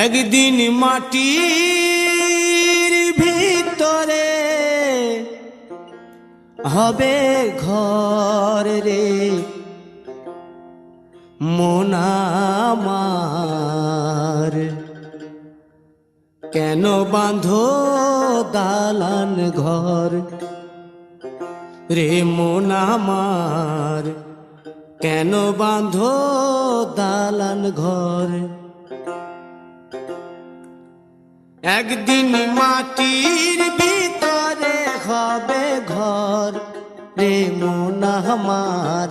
একদিন মাটির ভিতরে হবে ঘর রে মন আমার, কেন বাঁধো দালান ঘর রে মন আমার, কেন বাঁধো দালান ঘর। একদিন মাটির ভিতরে হবে ঘর রে মন আমার,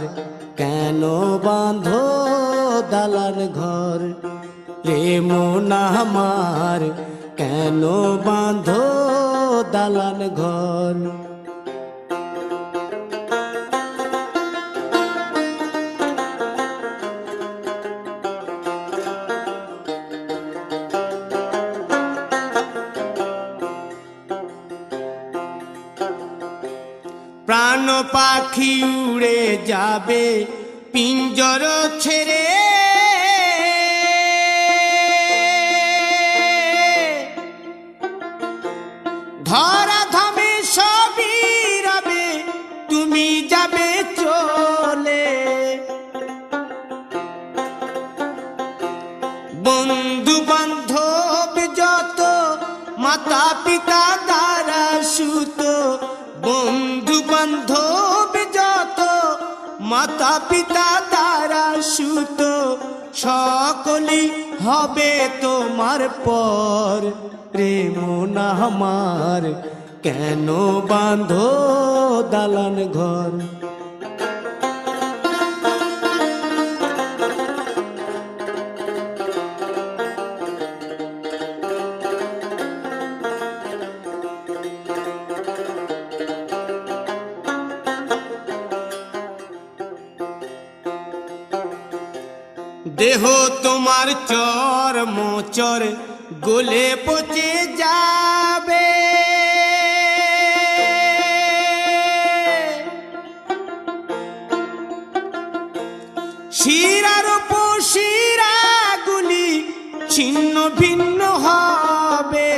কেন বাঁধো দালান ঘর রে মন আমার, কেন বাঁধো দালান ঘর। প্রাণ পাখি উড়ে যাবে পিঞ্জর ছেড়ে, ধরা ধামে সবই রবে তুমি যাবে চলে। বন্ধু বান্ধব যত মাতা পিতা দ্বারা সুত, বন্ধু বান্ধব যত মাতা পিতা দ্বারা সুত, সকলই হবে তোমার পর রে মন আমার, কেন বাঁধো দালান ঘর। দেহ তোমার চর মোচর গলে পচে যাবে, শিরার উপশিরা গুলি ছিন্ন ভিন্ন হবে,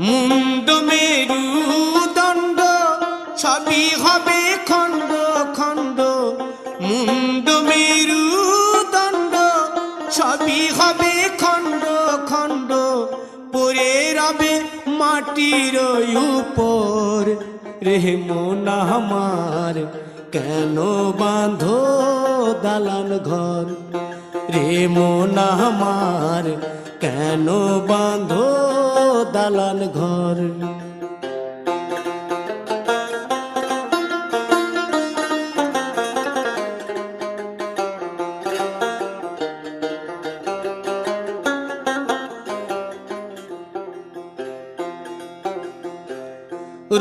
মুন্ড মেরুদণ্ড সবই হবে খণ্ড খণ্ড, মুন্ড মেরুদণ্ড সবই হবে খণ্ড খণ্ড, পড়ে রবে মাটির উপর রে মন আমার, কেন বাঁধো দালান ঘর রে মন আমার, কেন বাঁধো দালান ঘর।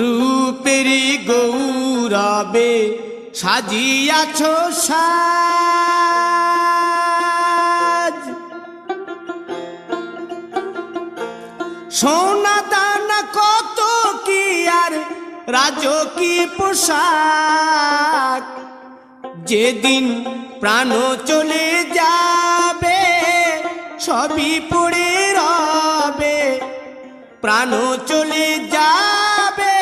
রূপেরি গৌরবে সাজিয়াছ সাজ, সোনা দানা কত কি আর রাজকীয় পোশাক, যেদিন প্রাণ চলে যাবে সবই পড়ে রবে, প্রাণ চলে যাবে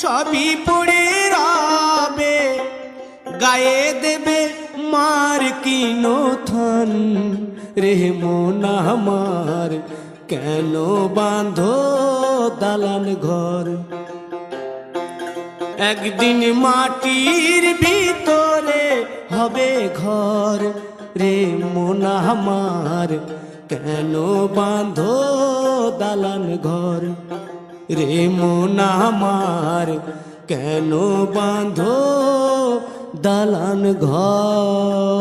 সবই পড়ে রবে, গায়ে দেবে মার কিনো থান রে মন আমার, কেন বাঁধো দালান ঘর। একদিন মাটির ভিতরে হবে ঘর রে মন আমার, কেন বাঁধো দালান ঘর রে মন আমার, কেন বাঁধো দালান ঘর।